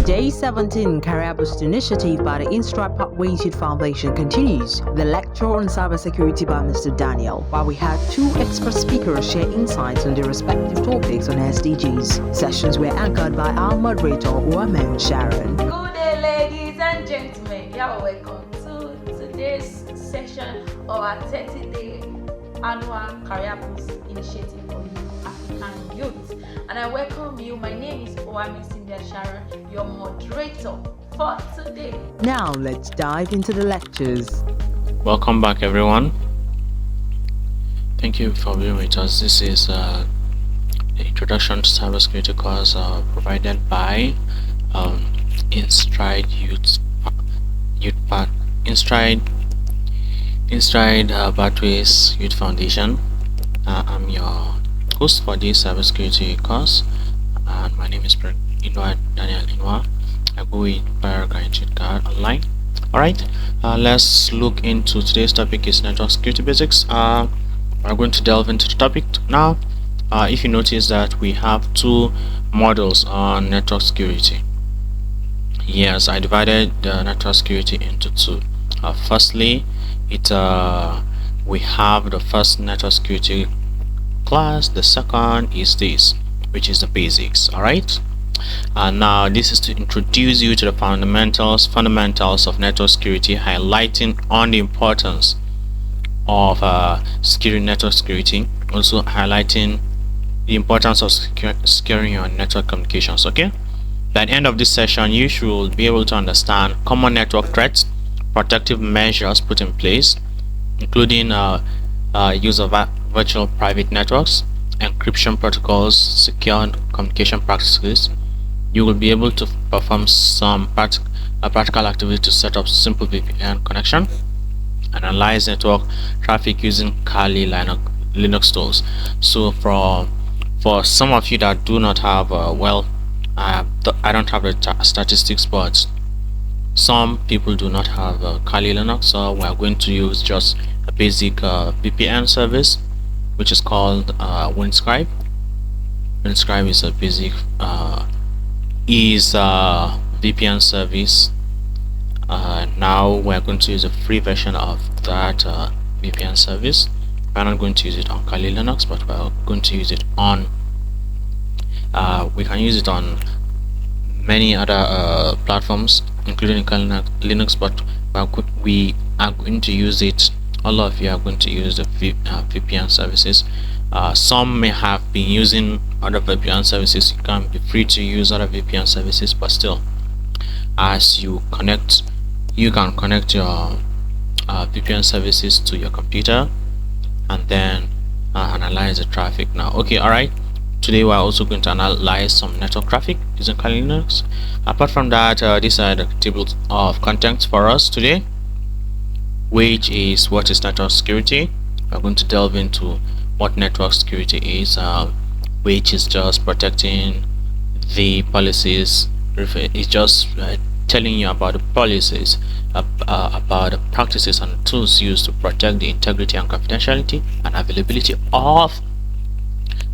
Day 17 CareerBoost initiative by the Instride Pathways Youth Foundation continues. The lecture on cybersecurity by Mr. Daniel, while we had two expert speakers share insights on their respective topics on SDGs. Sessions were anchored by our moderator, Oamen Sharon. Good day, ladies and gentlemen. You are welcome to today's session of our 30-day annual CareerBoost initiative for African youth. And I welcome you. My name is Oamen Sharon, your moderator for today. Now let's dive into the lectures. Welcome back, everyone. Thank you for being with us. This is the introduction to cybersecurity course provided by Instride Pathways Youth Foundation. I'm your host for this cybersecurity course, and my name is Daniel Inwa. I go with Paragraph Card online. Alright, let's look into today's topic is network security basics. We're going to delve into the topic now. If you notice that we have two models on network security. Yes, I divided the network security into two. Firstly, we have the first network security class. The second is this, which is the basics. Alright, and now this is to introduce you to the fundamentals of network security, highlighting on the importance of securing network security, also highlighting the importance of securing your network communications. Okay, by the end of this session you should be able to understand common network threats, protective measures put in place, including use of virtual private networks, encryption protocols, secure communication practices. You will be able to perform some practical activity to set up simple VPN connection, analyze network traffic using Kali Linux tools. So for some of you that do not have I don't have the statistics, but some people do not have Kali Linux, so we are going to use just a basic VPN service, which is called Windscribe. Windscribe is a basic VPN service. Now we're going to use a free version of that VPN service. We're not going to use it on Kali Linux, but we're going to use it on we can use it on many other platforms, including Kali Linux, but we are going to use it. All of you are going to use the VPN services. Some may have been using other VPN services. You can be free to use other VPN services, but still, as you connect, you can connect your VPN services to your computer and then analyze the traffic. Now, okay, all right. Today we are also going to analyze some network traffic using Kali Linux. Apart from that, these are the tables of contents for us today, which is what is network security. We're going to delve into what network security is, which is just protecting the policies. It's just telling you about the policies, about the practices and tools used to protect the integrity and confidentiality and availability of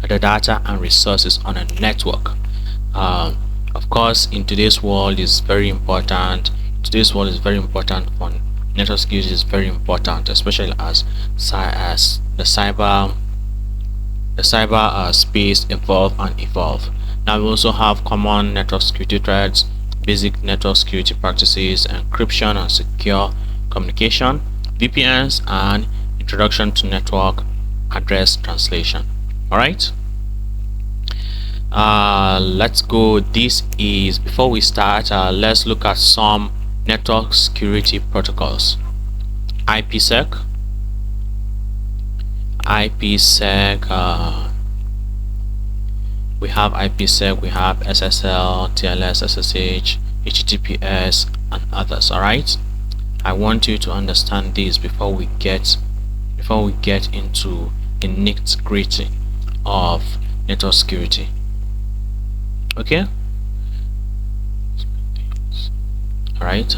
the data and resources on a network. Of course, in today's world is very important. For network security is very important, especially as the cyber space evolve. Now we also have common network security threats, basic network security practices, encryption and secure communication, VPNs, and introduction to network address translation. All right, let's go. This is, before we start, let's look at some network security protocols. IPsec, we have IPsec, we have SSL, TLS, SSH, HTTPS, and others. All right, I want you to understand this before we get into the nitty-gritty of network security. Okay, all right.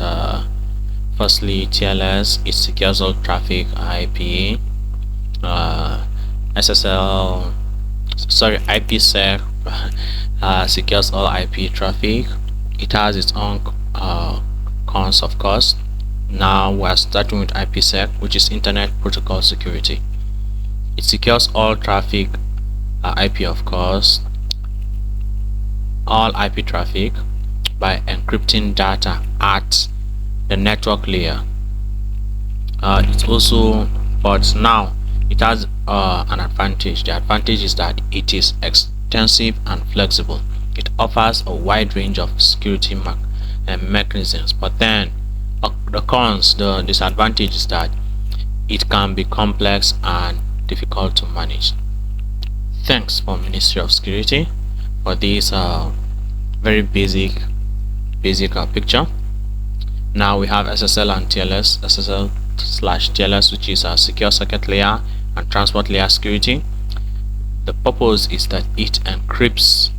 Firstly, TLS, it secures all traffic. IP, IPsec secures all IP traffic. it has its own cons, of course. Now we're starting with IPsec, which is Internet Protocol Security. It secures all traffic, IP of course, all IP traffic by encrypting data at the network layer. It's also, but now it has an advantage. The advantage is that it is extensive and flexible. It offers a wide range of security mechanisms, but then the cons, the disadvantage is that it can be complex and difficult to manage. Thanks for Ministry of Security for this very basic picture. Now we have SSL and TLS. SSL/TLS, which is a secure circuit layer and transport layer security. The purpose is that it encrypts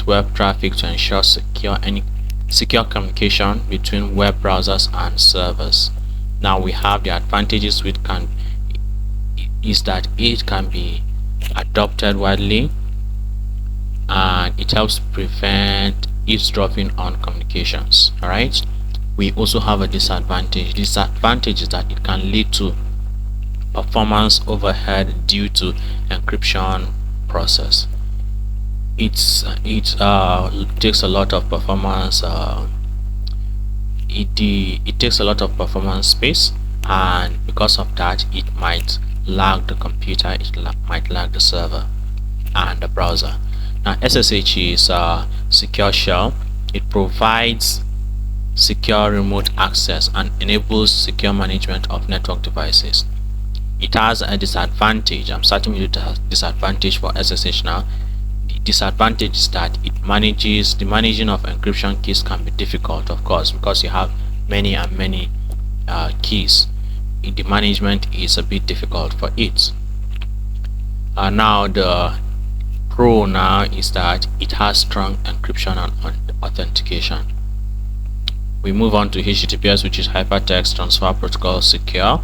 web traffic to ensure secure communication between web browsers and servers. Now we have the advantages, which is that it can be adopted widely and it helps prevent eavesdropping on communications. All right. We also have a disadvantage. Disadvantage is that it can lead to performance overhead due to encryption process. It takes a lot of performance. It takes a lot of performance space, and because of that, it might lag the computer. It might lag the server and the browser. Now, SSH is a secure shell. It provides secure remote access and enables secure management of network devices. It has a disadvantage. I'm starting with the disadvantage for SSH now. The disadvantage is that the managing of encryption keys can be difficult, of course, because you have many keys. The management is a bit difficult for it. Now the pro now is that it has strong encryption and authentication. We move on to HTTPS, which is Hypertext Transfer Protocol Secure.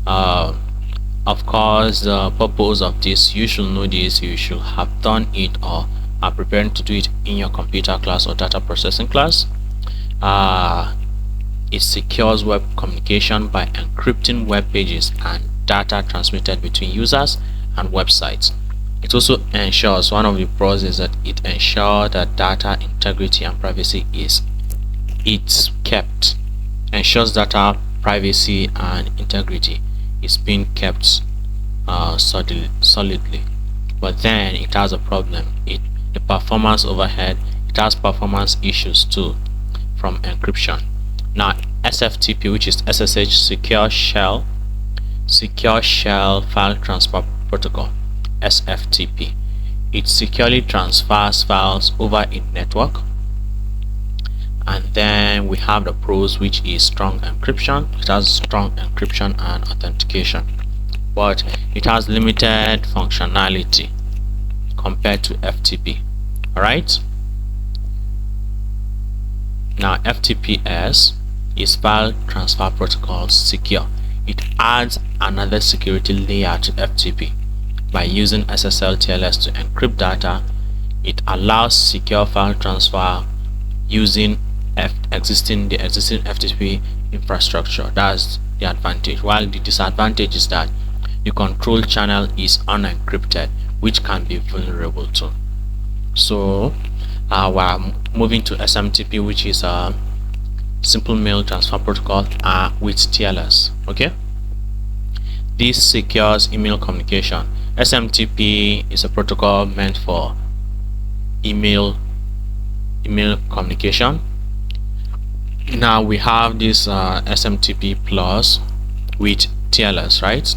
Of course, the purpose of this, you should know this, you should have done it or are preparing to do it in your computer class or data processing class. It secures web communication by encrypting web pages and data transmitted between users and websites. It also ensures, one of the pros is that it ensures that data integrity and privacy is kept. Ensures data privacy and integrity is being kept solidly. But then it has a problem. The performance overhead, it has performance issues too from encryption. Now SFTP, which is SSH Secure Shell File Transfer Protocol, SFTP, it securely transfers files over a network. And then we have the pros, which is strong encryption. It has strong encryption and authentication, but it has limited functionality compared to FTP. Alright, now FTPS is File Transfer Protocol Secure. It adds another security layer to FTP by using SSL TLS to encrypt data. It allows secure file transfer using the existing FTP infrastructure. That's the advantage, while the disadvantage is that the control channel is unencrypted, which can be vulnerable too. So we're moving to SMTP, which is a Simple Mail Transfer Protocol with TLS. Okay, this secures email communication. SMTP is a protocol meant for email communication. Now we have this SMTP plus with TLS, right?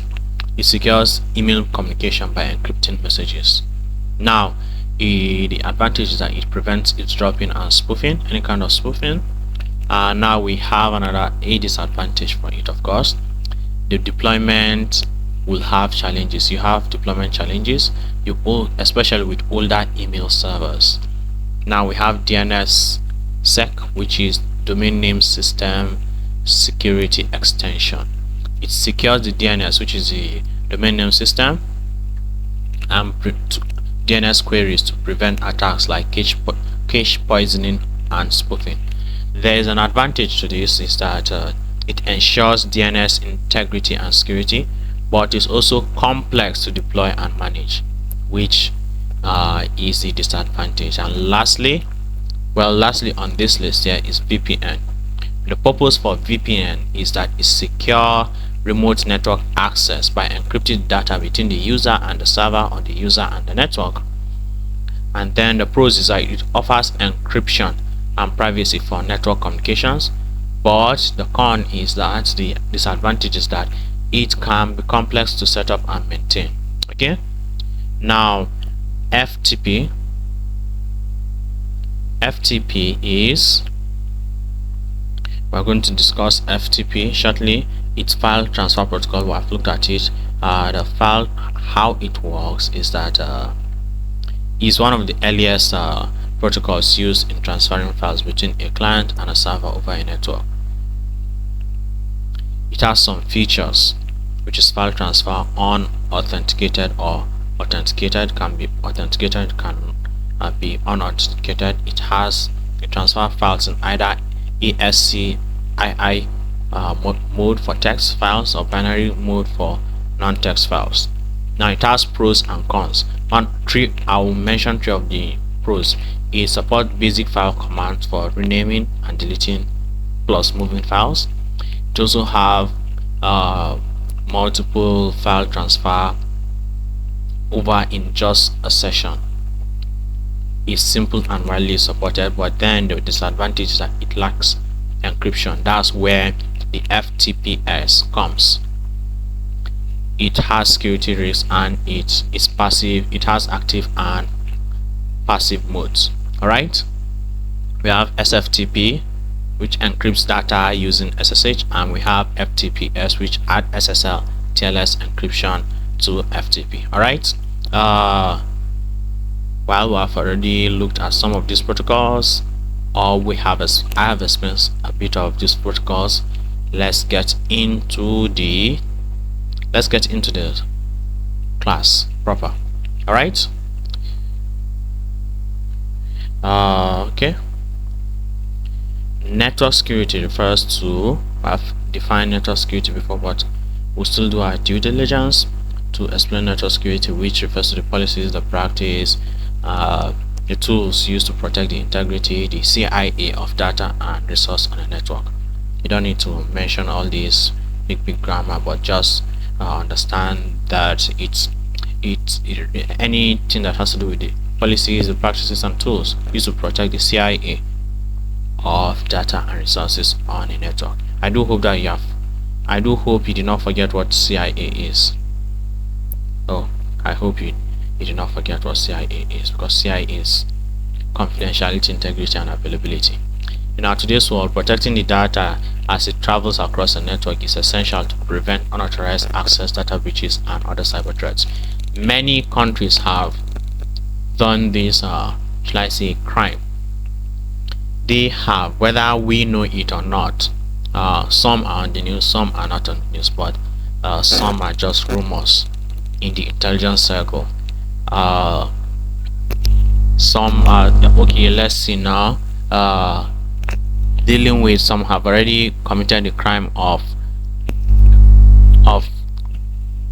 It secures email communication by encrypting messages. Now the advantage is that it prevents eavesdropping and spoofing, any kind of spoofing. Now we have another disadvantage for it. Of course, the deployment will have challenges. You have deployment challenges, especially with older email servers. Now we have DNSSEC, which is Domain Name System Security Extension. It secures the DNS, which is the domain name system, and DNS queries to prevent attacks like cache poisoning and spoofing. There is an advantage to this, is that it ensures DNS integrity and security, but it's also complex to deploy and manage, which is the disadvantage. And lastly on this list here is VPN. The purpose for VPN is that it secure remote network access by encrypting data between the user and the server, or the user and the network. And then the pros is that it offers encryption and privacy for network communications, but the con is that the disadvantage is that it can be complex to set up and maintain. Okay, now FTP is, we're going to discuss FTP shortly. It's file transfer protocol. We have looked at it. The file, how it works is that is one of the earliest protocols used in transferring files between a client and a server over a network. It has some features, which is file transfer unauthenticated or authenticated, can be authenticated, can be unauthenticated. It has a transfer files in either ASCII mode for text files or binary mode for non-text files. Now it has pros and cons. I will mention three of the pros. It supports basic file commands for renaming and deleting plus moving files. It also have multiple file transfer over in just a session. It's simple and widely supported, but then the disadvantage is that it lacks encryption. That's where the FTPS comes. It has security risks, and it is passive. It has active and passive modes. All right, we have SFTP, which encrypts data using SSH, and we have FTPS, which add SSL TLS encryption to FTP. All right, while we have already looked at some of these protocols, or I have experienced a bit of these protocols, let's get into the class proper. All right, okay. Network security refers to, I've defined network security before, but we'll still do our due diligence to explain network security, which refers to the policies, the practice, the tools used to protect the integrity, the CIA of data and resource on a network. You don't need to mention all these big grammar, but just understand that it's anything that has to do with the policies, the practices and tools used to protect the CIA of data and resources on a network. I do hope you did not forget what CIA is. Oh, I hope you did not forget what CIA is, because CIA is confidentiality, integrity and availability. In our today's world, protecting the data as it travels across a network is essential to prevent unauthorized access, data breaches and other cyber threats. Many countries have done this shall I say crime. They have, whether we know it or not. Some are on the news, some are not on the news, but some are just rumors in the intelligence circle. Some are okay. Let's see now. Dealing with, some have already committed the crime of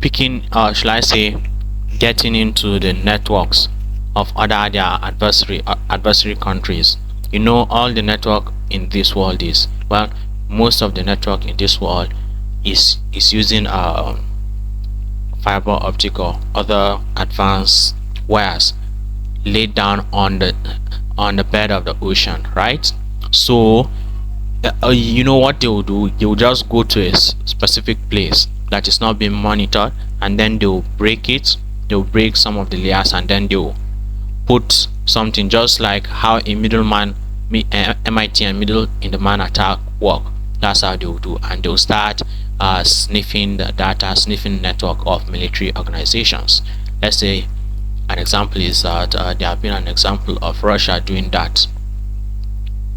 picking, shall I say, getting into the networks of other their adversary countries. You know, all the network in this world is, well, most of the network in this world is using fiber optic or other advanced wires laid down on the bed of the ocean, right? So you know what they will do? They will just go to a specific place that is not being monitored, and then they will break it. They will break some of the layers, and then they will put something, just like how a middleman, MIT and middle in the man attack work. That's how they will do, and they will start sniffing the data, sniffing network of military organizations. Let's say an example is that there have been an example of Russia doing that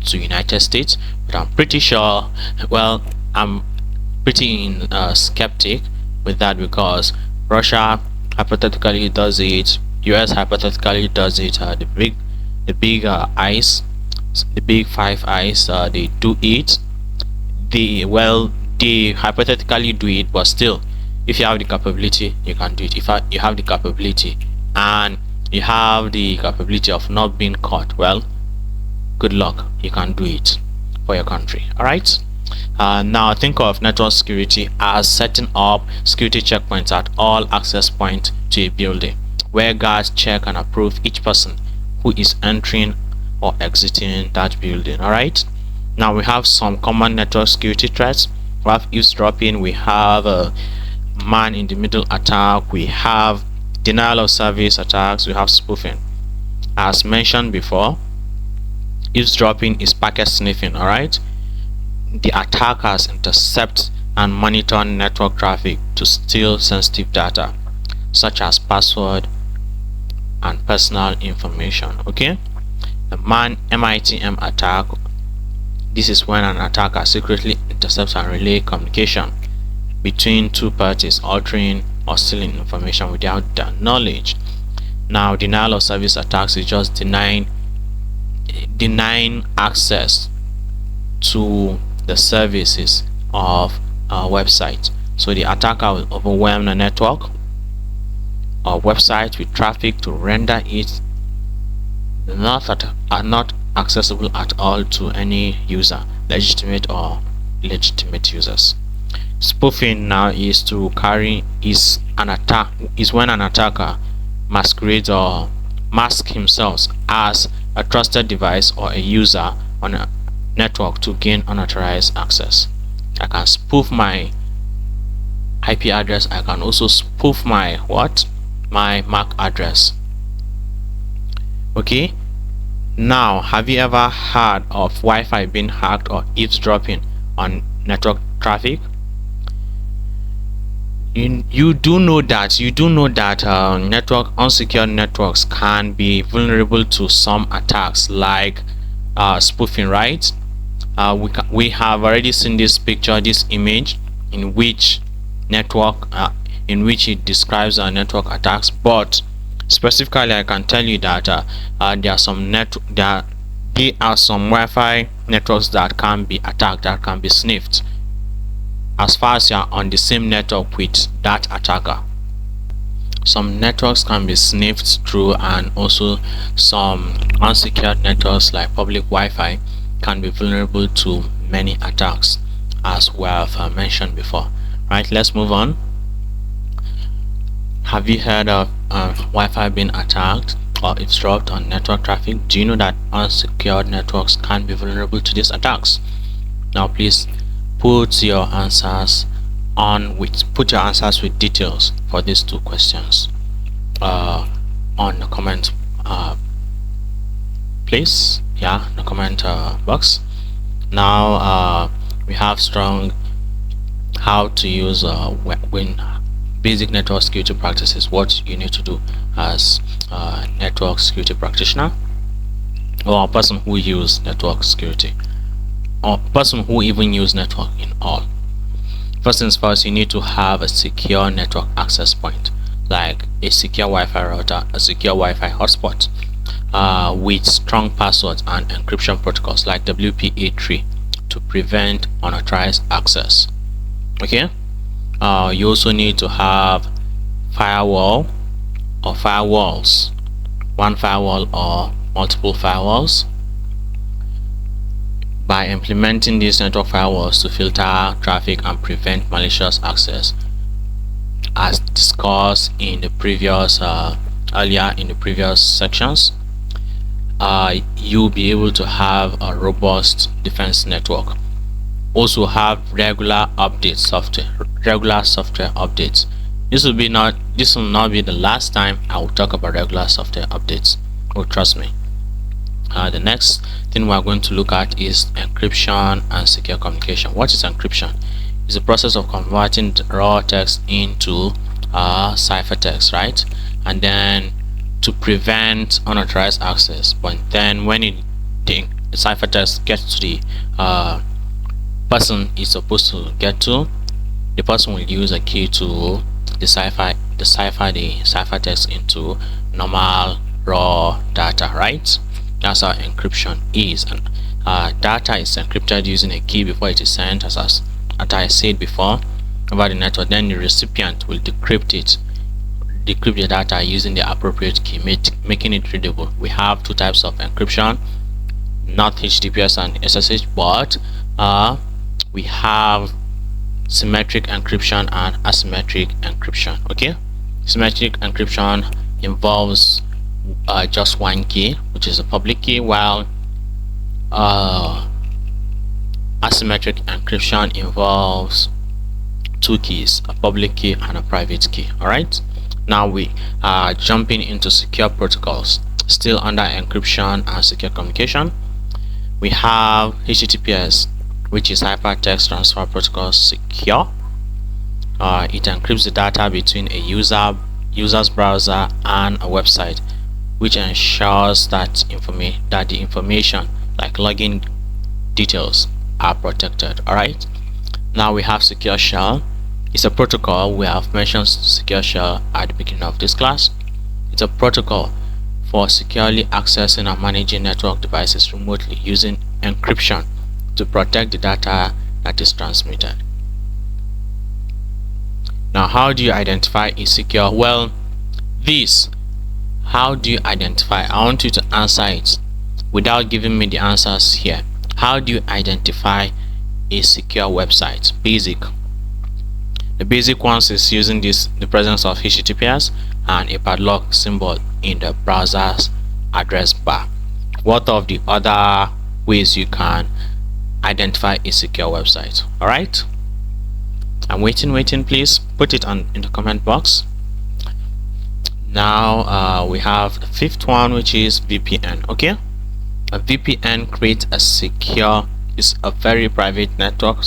to United States, but I'm pretty sure, well, I'm pretty skeptic with that, because Russia hypothetically does it, US hypothetically does it, the big ice the big five eyes, they do it. They hypothetically do it, but still, if you have the capability, you can do it. If you have the capability and you have the capability of not being caught, well, good luck, you can do it for your country. All right. Now think of network security as setting up security checkpoints at all access points to a building, where guards check and approve each person who is entering or exiting that building. All right. Now we have some common network security threats. We have eavesdropping, we have a man in the middle attack, we have denial of service attacks, we have spoofing. As mentioned before, eavesdropping is packet sniffing. All right. The attackers intercept and monitor network traffic to steal sensitive data such as password and personal information. Okay. The MITM attack, this is when an attacker secretly intercepts and relay communication between two parties, altering or stealing information without their knowledge. Now denial of service attacks is just denying access to the services of a website. So the attacker will overwhelm the network or website with traffic to render it not accessible at all to any user, legitimate or illegitimate users. Spoofing now is when an attacker masquerades or masks himself as a trusted device or a user on a network to gain unauthorized access. I can spoof my IP address. I can also spoof my MAC address. Okay. Now, have you ever heard of Wi-Fi being hacked or eavesdropping on network traffic? You do know that unsecured networks can be vulnerable to some attacks like spoofing, right? We have already seen this picture, this image, in which it describes network attacks. But specifically, I can tell you that there are some Wi-Fi networks that can be attacked, that can be sniffed, as far as you are on the same network with that attacker. Some networks can be sniffed through, and also some unsecured networks like public Wi-Fi can be vulnerable to many attacks, as we have mentioned before. Right, let's move on. Have you heard of Wi-Fi being attacked or eavesdropped on network traffic? Do you know that unsecured networks can be vulnerable to these attacks? Now please put your answers with details for these two questions on the comment place, in the comment box. Now we have strong how to use when basic network security practices, what you need to do as a network security practitioner or a person who use network security, or person who even use network in all. First things first, you need to have a secure network access point, like a secure Wi-Fi router, a secure Wi-Fi hotspot with strong passwords and encryption protocols like WPA3 to prevent unauthorized access. Okay. You also need to have firewall or firewalls, one firewall or multiple firewalls. By implementing these network firewalls to filter traffic and prevent malicious access, as discussed in the previous earlier in the previous sections, you'll be able to have a robust defense network. Also have regular software updates. This will not be the last time I will talk about regular software updates. Oh, trust me. The next thing we are going to look at is encryption and secure communication. What is encryption? It's the process of converting raw text into ciphertext, right? And then to prevent unauthorized access. But then when the ciphertext gets to the person is supposed to get to, the person will use a key to decipher the ciphertext into normal raw data, right? That's how encryption is. And data is encrypted using a key before it is sent, as I said before, over the network. Then the recipient will decrypt the data using the appropriate key, making it readable. We have two types of encryption, not HTTPS and SSH, but we have symmetric encryption and asymmetric encryption. Okay, symmetric encryption involves just one key, which is a public key, while asymmetric encryption involves two keys, a public key and a private key. All right, now we are jumping into secure protocols, still under encryption and secure communication. We have HTTPS, which is hypertext transfer protocol secure. It encrypts the data between a user's browser and a website, which ensures that the information like login details are protected. All right, now we have secure shell. It's a protocol. We have mentioned secure shell at the beginning of this class. It's a protocol for securely accessing and managing network devices remotely using encryption to protect the data that is transmitted. Now, how do you identify a secure? Well, how do you identify? I want you to answer it without giving me the answers here. How do you identify a secure website? The basic ones is using the presence of HTTPS and a padlock symbol in the browser's address bar. What of the other ways you can identify a secure website? All right, I'm waiting. Please put it in the comment box. Now we have the fifth one, which is VPN. Okay, a VPN creates is a very private network,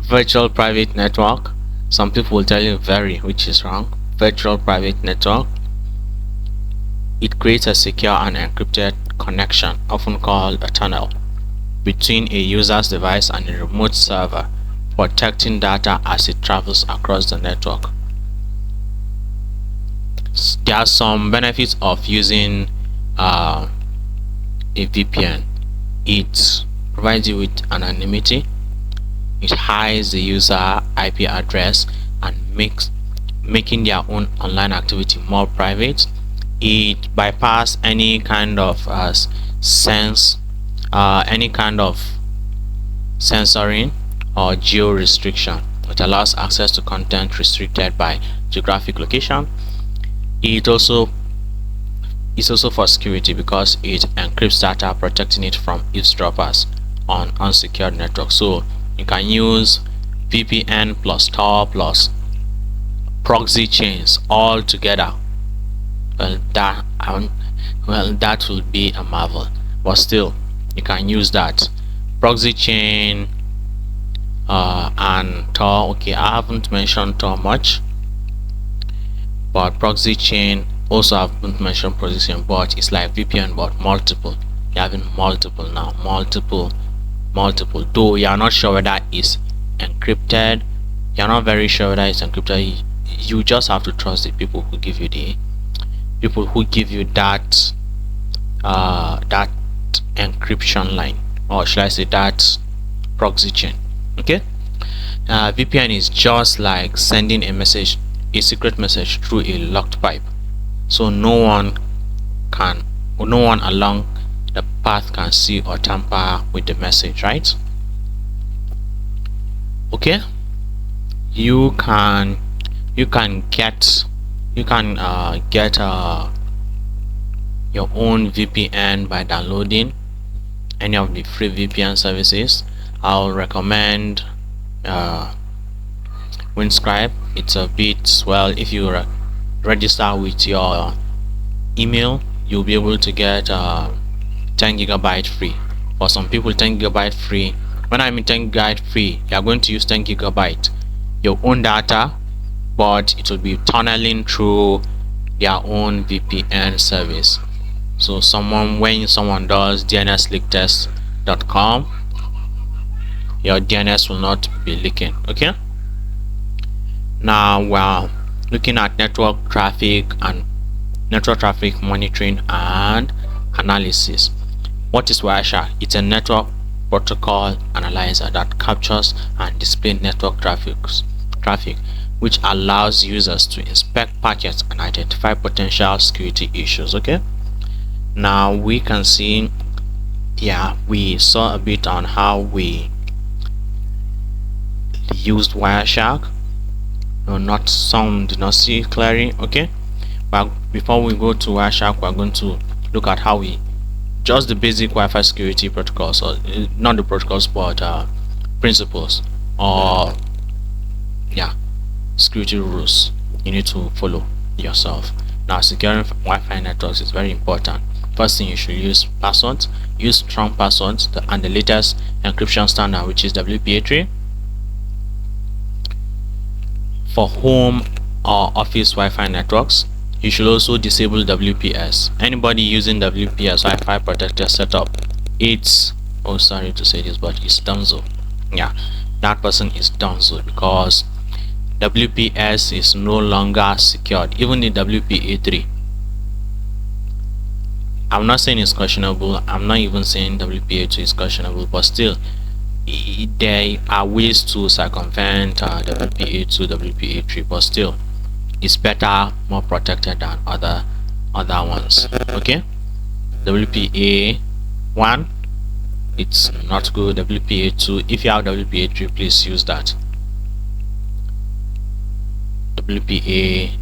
virtual private network. Some people will tell you which is wrong. Virtual private network. It creates a secure and encrypted connection, often called a tunnel, between a user's device and a remote server, protecting data as it travels across the network. There are some benefits of using a VPN. It provides you with anonymity. It hides the user IP address and making their own online activity more private. It bypasses any kind of censoring or geo restriction. It allows access to content restricted by geographic location. It's also for security because it encrypts data, protecting it from eavesdroppers on unsecured networks. So you can use VPN plus Tor plus proxy chains all together. Well, that will be a marvel, but still you can use that. Proxy chain and Tor. Okay, I haven't mentioned Tor much, but proxy chain also haven't mentioned proxy chain, but it's like VPN but multiple. You're having multiple now, multiple, though you're not sure whether it's encrypted. You're not very sure whether it's encrypted. You just have to trust the people who give you that that encryption line, or should I say that proxy chain. Okay, VPN is just like sending a secret message through a locked pipe, so no one along the path can see or tamper with the message, right? Okay, you can get your own VPN by downloading any of the free VPN services. I'll recommend Windscribe. It's a bit, well, if you register with your email, you'll be able to get 10 GB free. For some people, 10 GB free. When I mean 10 GB free, you're going to use 10 GB your own data, but it will be tunneling through their own VPN service. So when someone does dnsleaktest.com, your DNS will not be leaking. Okay, now we're looking at network traffic monitoring and analysis. What is Wireshark? It's a network protocol analyzer that captures and displays network traffic, which allows users to inspect packets and identify potential security issues. Okay, now we can see, yeah, we saw a bit on how we used Wireshark. Not some did not see clearly. Okay, but before we go to Wireshark, we're going to look at how we just the basic Wi-Fi security protocols, or not the protocols but principles, or yeah, security rules you need to follow yourself. Now, securing Wi-Fi networks is very important. First thing, you should use passwords. Use strong passwords and the latest encryption standard, which is WPA3. For home or office Wi-Fi networks, you should also disable WPS. Anybody using WPS Wi-Fi protected setup, it's, oh sorry to say this, but it's donezo. Yeah, that person is donezo, because WPS is no longer secured. Even the WPA3, I'm not saying it's questionable, I'm not even saying WPA2 is questionable, but still there are ways to circumvent WPA2, WPA3, but still it's better, more protected than other ones. Okay, WPA1, it's not good. WPA2, if you have WPA3, please use that. WPA1,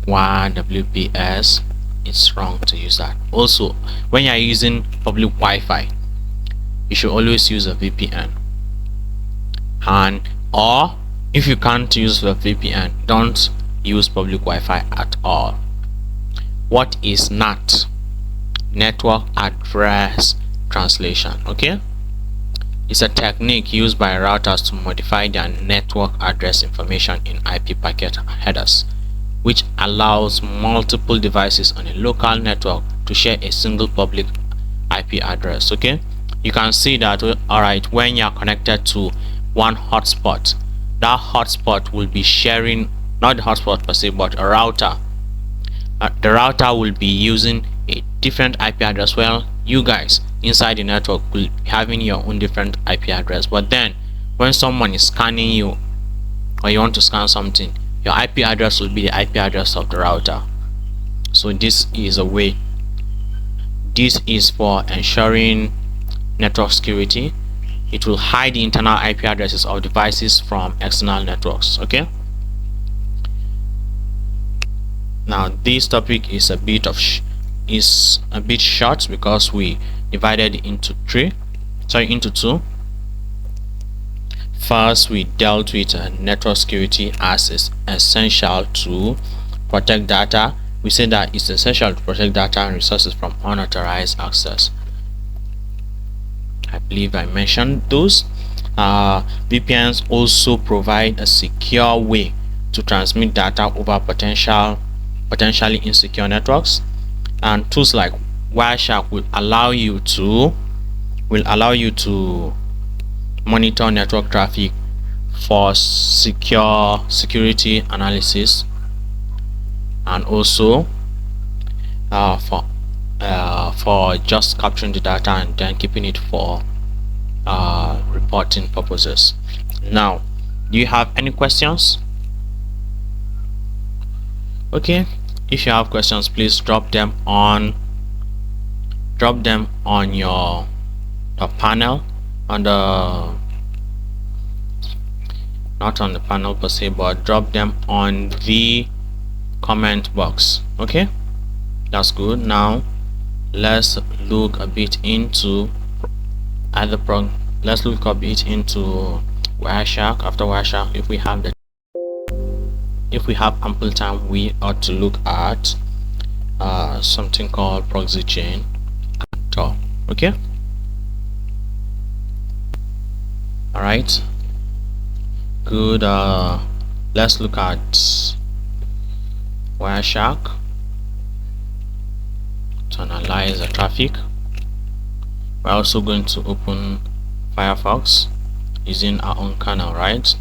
WPS, it's wrong to use that. Also, when you are using public Wi-Fi, you should always use a VPN, and or if you can't use a VPN, don't use public Wi-Fi at all. What is NAT? Network Address Translation. Okay, it's a technique used by routers to modify their network address information in IP packet headers, which allows multiple devices on a local network to share a single public IP address. Okay, you can see that, all right, when you are connected to one hotspot, that hotspot will be sharing, not the hotspot per se, but a router. The router will be using a different IP address. Well, you guys inside the network will be having your own different IP address, but then when someone is scanning you, or you want to scan something, your IP address will be the IP address of the router. So this is a way, this is for ensuring network security. It will hide the internal IP addresses of devices from external networks. Okay, now this topic is a bit short because we divided it into two. First, we dealt with network security as is essential to protect data. We said that it's essential to protect data and resources from unauthorized access. I believe I mentioned those. VPNs also provide a secure way to transmit data over potentially insecure networks, and tools like Wireshark will allow you to monitor network traffic for security analysis, and also for just capturing the data and then keeping it for reporting purposes. Now, do you have any questions? Okay, if you have questions, please drop them on your panel, on the, not on the panel per se, but drop them on the comment box. Okay, that's good. Now let's look a bit into Wireshark. After Wireshark, if we have ample time, we ought to look at something called proxy chain. Okay, all right, good. Let's look at Wireshark to analyze the traffic. We're also going to open Firefox using our own kernel, right?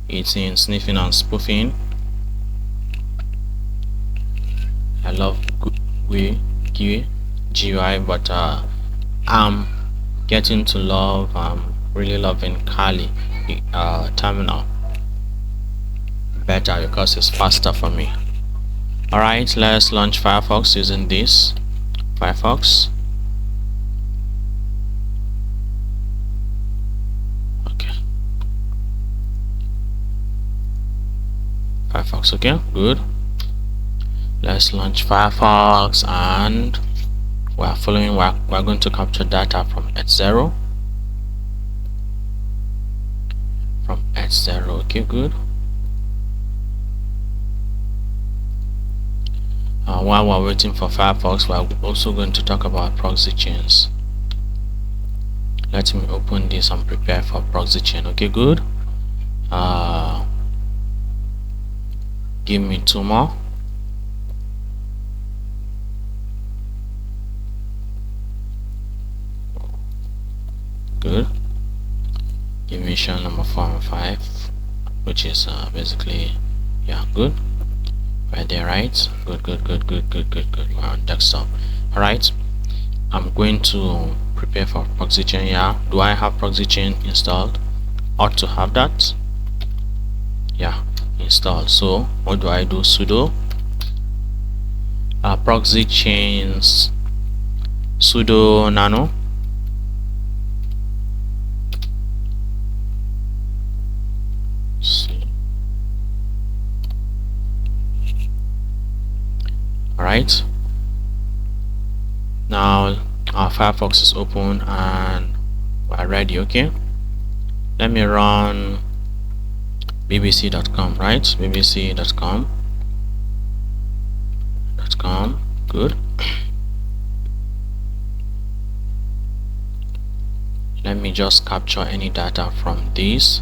It's in sniffing and spoofing. I love GUI, but I'm getting to love, really loving Kali terminal better because it's faster for me. Alright, let's launch Firefox using this Firefox. Okay, Firefox. Okay, good. Let's launch Firefox, and we're following. We're going to capture data from H0. From H0. Okay, good. While we're waiting for Firefox, we're also going to talk about proxy chains. Let me open this and prepare for proxy chain. Okay, good. Give me 2 more. Good. Give me shell number 4 and 5, which is basically, yeah, good. Right there, right? Good. We're on desktop. Alright, I'm going to prepare for proxy chain. Yeah, do I have proxy chain installed? Ought to have that. Yeah, installed. So what do? Sudo proxy chains, sudo nano. Alright, now our Firefox is open and we're ready. Okay, let me run bbc.com. right, bbc.com. Good. Let me just capture any data from this.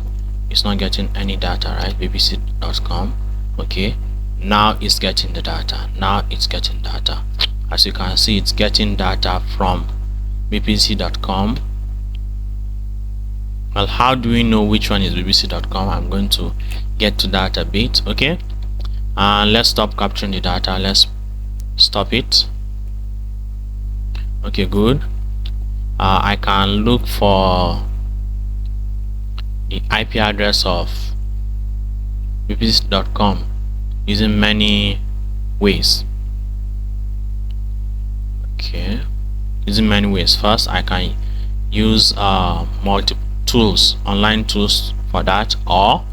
It's not getting any data, right? bbc.com. okay, now it's getting the data. As you can see, it's getting data from bbc.com. Well, how do we know which one is bbc.com? I'm going to get to that a bit. Okay, and let's stop capturing the data. Let's stop it. Okay, good. I can look for the IP address of bbc.com using many ways. Okay, using many ways. First, I can use multiple tools, online tools for that, or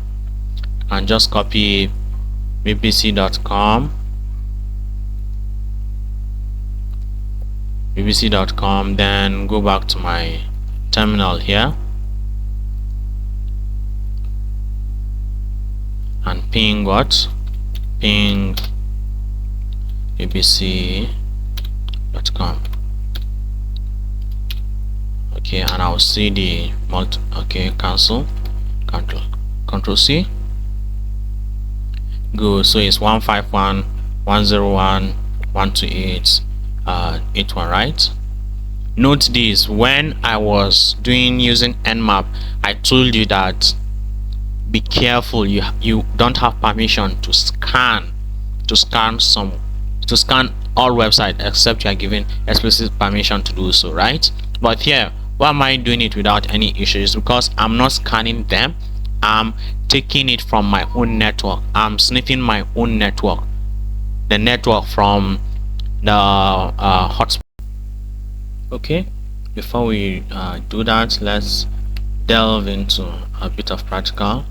I can just copy bbc.com, then go back to my terminal here and ping bbc.com. okay, and I'll see the cancel, control C. Good. So it's 151.101.128.81, right? Note this: when I was using Nmap, I told you that be careful, you don't have permission to scan all websites except you are given explicit permission to do so, right? But here, why am I doing it without any issues? Because I'm not scanning them, I'm taking it from my own network. I'm sniffing my own network, the network from the hotspot. Okay, before we do that, let's delve into a bit of practical.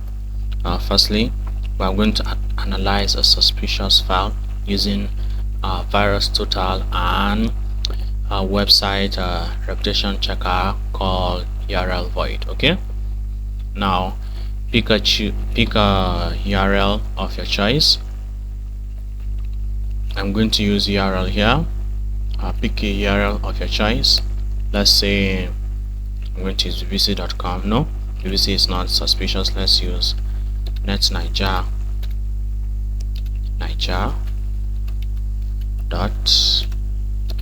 Firstly, we are going to analyze a suspicious file using virus total and a website reputation checker called URL void. Okay, now pick a URL of your choice. I'm going to use URL here. Pick a URL of your choice. Let's say I'm going to use bbc.com. no, bbc is not suspicious. Let's use netniger dot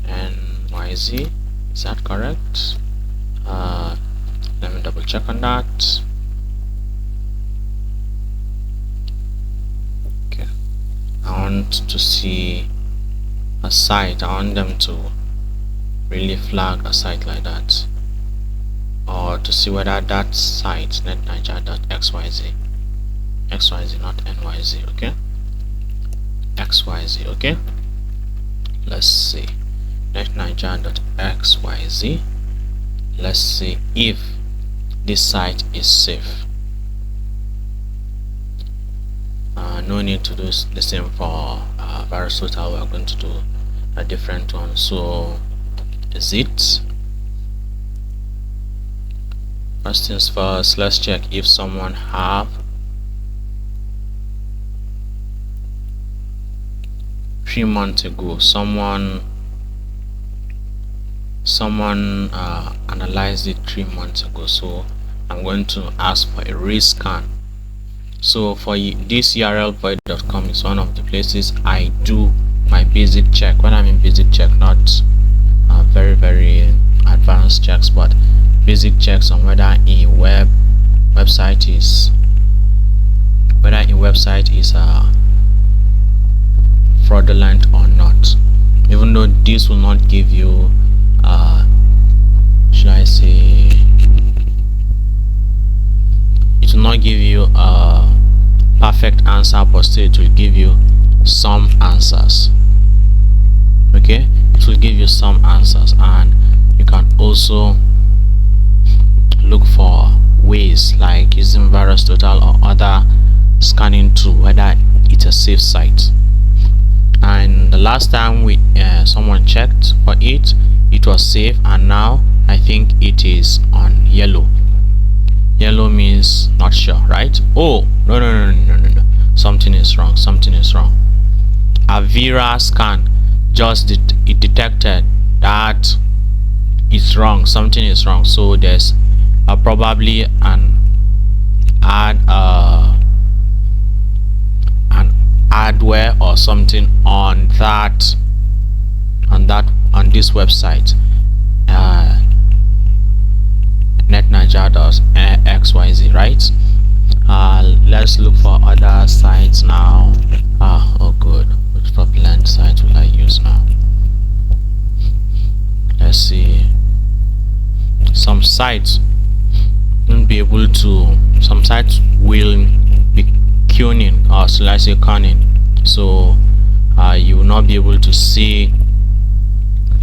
nyz. Is that correct? Let me double check on that. Okay, I want to see a site. I want them to really flag a site like that, or to see whether that site netniger.xyz, xyz not nyz, okay, xyz, okay, let's see netniger.xyz. Let's see if this site is safe. No need to do the same for virus total. We're going to do a different one. So is it, first things first, let's check if someone have 3 months ago someone analyzed it 3 months ago. So I'm going to ask for a rescan. So for this URL void.com is one of the places I do my basic check. When I mean basic check, not very advanced checks, but basic checks on whether a website is fraudulent or not. Even though this will not give you should I say, it will not give you a perfect answer, but still it will give you some answers. Okay, it will give you some answers, and you can also look for ways like using virus total or other scanning tool whether it's a safe site. And the last time we someone checked for it, it was safe, and now I think it is on yellow. Yellow means not sure, right? Oh, no, something is wrong. Avira scan just it detected that it's wrong, something is wrong. So there's probably an adware or something on this website, netniger.xyz, right? Let's look for other sites now. Oh good, which popular site will I use now? Let's see. Some sites won't be able to, some sites will be queuing, or shall I say conning, so you will not be able to see,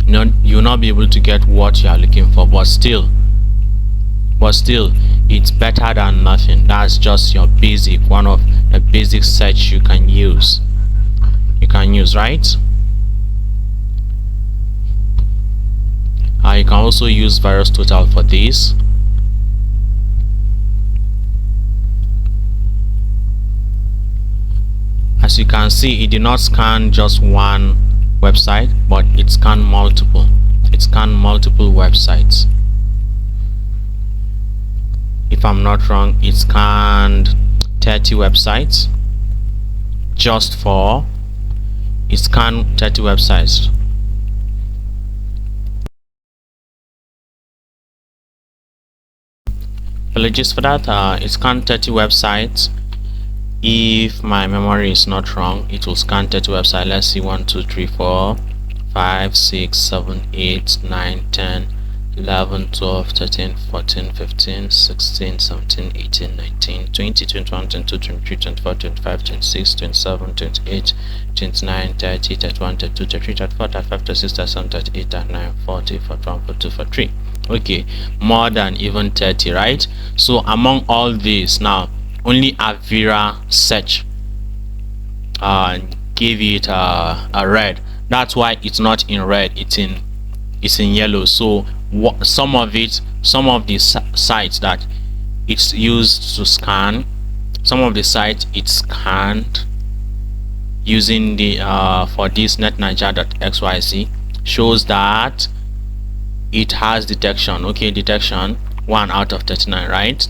you will not be able to get what you are looking for, but still it's better than nothing. That's just your basic, one of the basic search you can use, right? You can also use virus total for this. As you can see, it did not scan just one website, but it scanned multiple. Websites. If I'm not wrong, it scanned 30 websites. It scanned 30 websites. Apologies for that. It scanned 30 websites. If my memory is not wrong, it will scan 30 websites. Let's see, 1 2 3 4 5 6 7 8 9 10 11 12 13 14 15 16 17 18 19 20 21 22 23 24 25 26 27 28 29 30 31 32 33 34 35 36 37 38 39 40 41 42 43. Okay, more than even 30, right? So among all these, now only Avira search gave it a red. That's why it's not in red, it's in yellow. So some of the sites that it's used to scan, some of the sites it's scanned using the for this netniger.xyz shows that it has detection. Okay, detection 1 out of 39, right?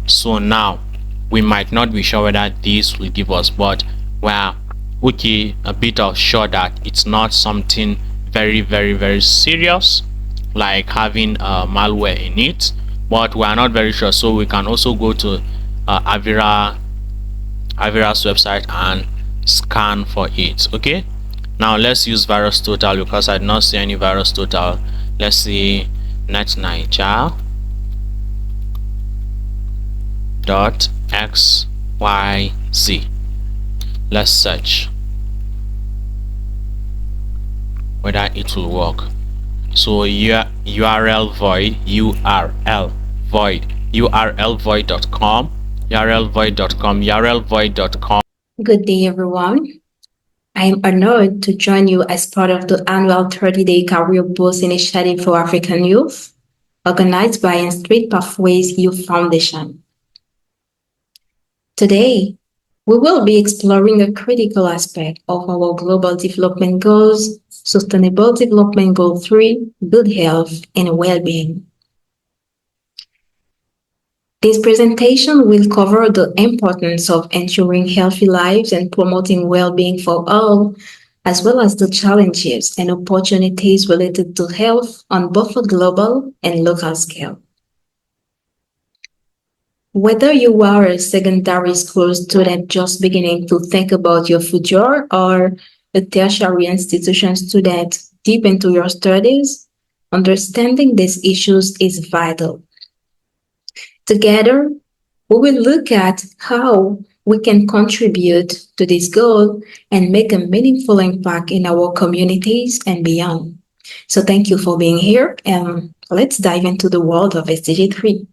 So now we might not be sure whether this will give us, but we're okay, a bit of sure that it's not something very serious like having malware in it, but we are not very sure. So we can also go to Avira's website and scan for it. Okay, Now let's use virus total because I did not see any virus total. Let's see net Niger dot xyz. Let's search whether it will work. So URL void, url void.com, url void.com. Good day, everyone. I am honored to join you as part of the annual 30-day Career Boost initiative for African youth, organized by Street Pathways Youth Foundation. Today, we will be exploring a critical aspect of our Global Development Goals, Sustainable Development Goal 3, Good Health and Well-being. This presentation will cover the importance of ensuring healthy lives and promoting well-being for all, as well as the challenges and opportunities related to health on both a global and local scale. Whether you are a secondary school student just beginning to think about your future or a tertiary institution student deep into your studies, understanding these issues is vital. Together, we will look at how we can contribute to this goal and make a meaningful impact in our communities and beyond. So thank you for being here, and let's dive into the world of SDG 3.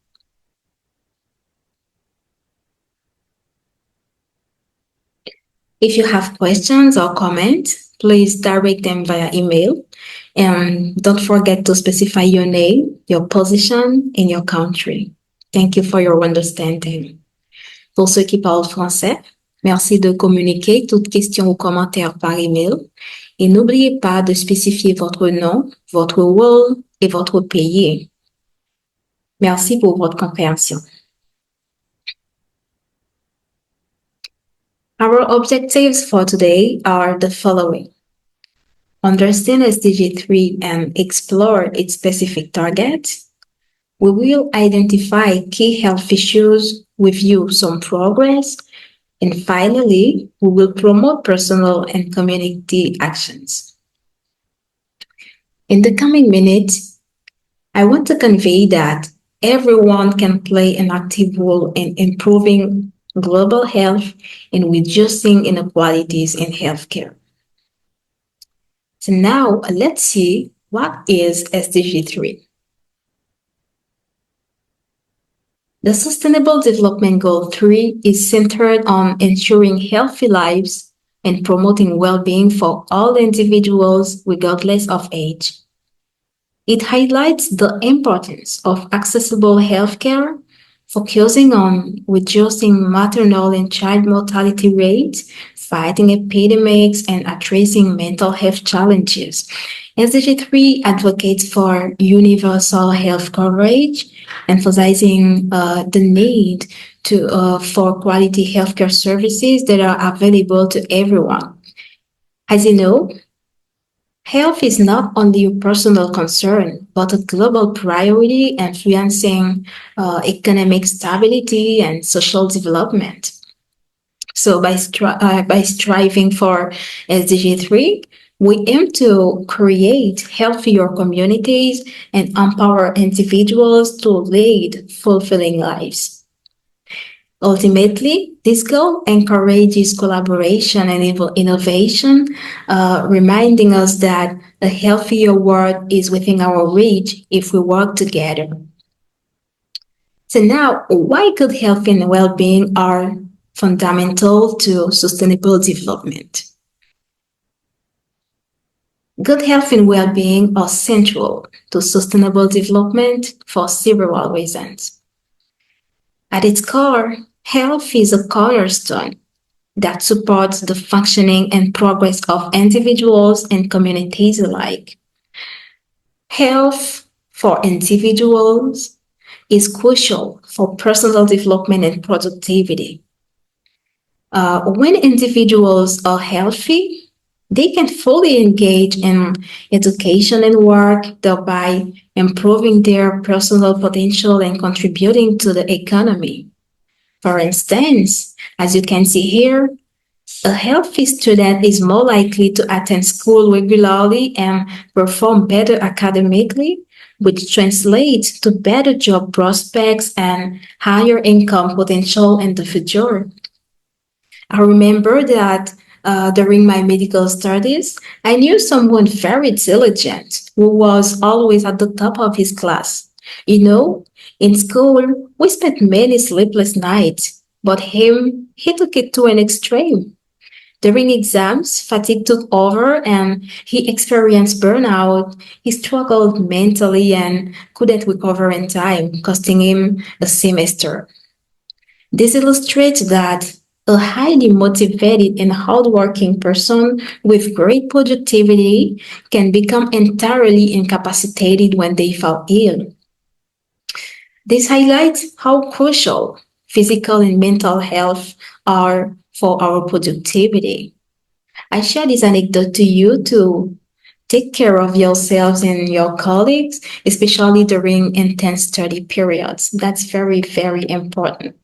If you have questions or comments, please direct them via email. And don't forget to specify your name, your position, and your country. Thank you for your understanding. Pour ceux qui parlent français, merci de communiquer toutes questions ou commentaires par email. Et n'oubliez pas de spécifier votre nom, votre rôle et votre pays. Merci pour votre compréhension. Our objectives for today are the following. Understand SDG 3 and explore its specific targets. We will identify key health issues, review some progress, and finally, we will promote personal and community actions. In the coming minutes, I want to convey that everyone can play an active role in improving global health and reducing inequalities in healthcare. So now let's see what is SDG 3. The Sustainable Development Goal 3 is centered on ensuring healthy lives and promoting well-being for all individuals regardless of age. It highlights the importance of accessible healthcare, focusing on reducing maternal and child mortality rates, fighting epidemics, and addressing mental health challenges. SDG 3 advocates for universal health coverage, emphasizing the need for quality healthcare services that are available to everyone. As you know, health is not only a personal concern, but a global priority influencing economic stability and social development. So by striving for SDG 3, we aim to create healthier communities and empower individuals to lead fulfilling lives. Ultimately, this goal encourages collaboration and innovation, reminding us that a healthier world is within our reach if we work together. So now, why good health and well-being are fundamental to sustainable development? Good health and well-being are central to sustainable development for several reasons. At its core, health is a cornerstone that supports the functioning and progress of individuals and communities alike. Health for individuals is crucial for personal development and productivity. When individuals are healthy, they can fully engage in education and work, thereby improving their personal potential and contributing to the economy. For instance, as you can see here, A healthy student is more likely to attend school regularly and perform better academically, which translates to better job prospects and higher income potential in the future. I remember that during my medical studies, I knew someone very diligent who was always at the top of his class. You know, in school, we spent many sleepless nights, but he took it to an extreme. During exams, fatigue took over and he experienced burnout. He struggled mentally and couldn't recover in time, costing him a semester. This illustrates that a highly motivated and hardworking person with great productivity can become entirely incapacitated when they fall ill. This highlights how crucial physical and mental health are for our productivity. I share this anecdote to you to take care of yourselves and your colleagues, especially during intense study periods. That's very, very important.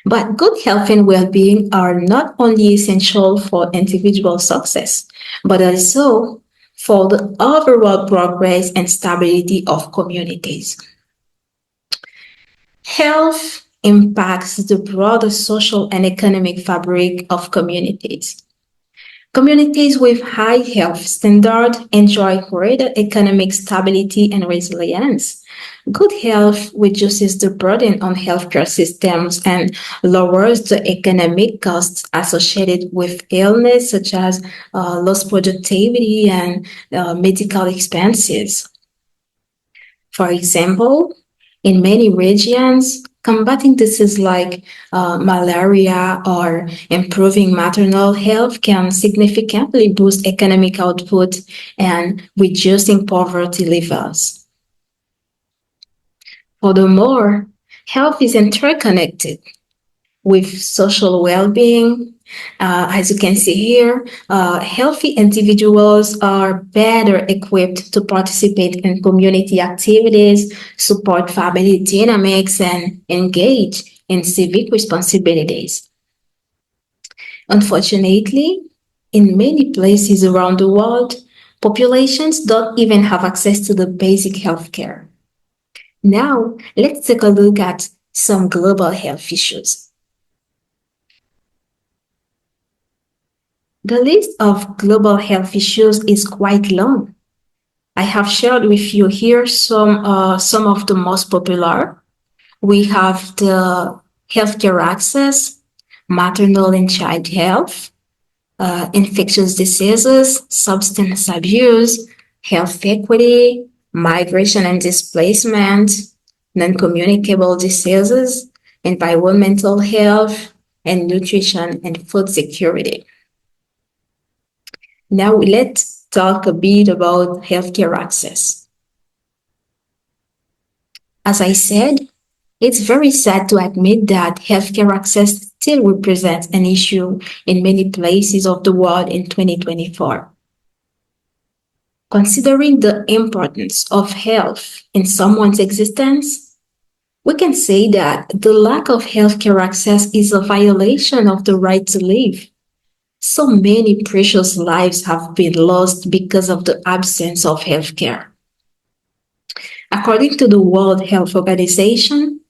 But good health and well being are not only essential for individual success, but also for the overall progress and stability of communities. Health impacts the broader social and economic fabric of communities. Communities with high health standards enjoy greater economic stability and resilience. Good health reduces the burden on healthcare systems and lowers the economic costs associated with illness, such as lost productivity and medical expenses. For example, in many regions, combating diseases like malaria or improving maternal health can significantly boost economic output and reducing poverty levels. Furthermore, health is interconnected with social well-being. As you can see here, healthy individuals are better equipped to participate in community activities, support family dynamics, and engage in civic responsibilities. Unfortunately, in many places around the world, populations don't even have access to the basic health care. Now, let's take a look at some global health issues. The list of global health issues is quite long. I have shared with you here some of the most popular. We have the healthcare access, maternal and child health, infectious diseases, substance abuse, health equity, migration and displacement, non-communicable diseases, environmental health, and nutrition and food security. Now let's talk a bit about healthcare access. As I said, it's very sad to admit that healthcare access still represents an issue in many places of the world in 2024. Considering the importance of health in someone's existence, we can say that the lack of healthcare access is a violation of the right to live. So many precious lives have been lost because of the absence of healthcare. According to the World Health Organization,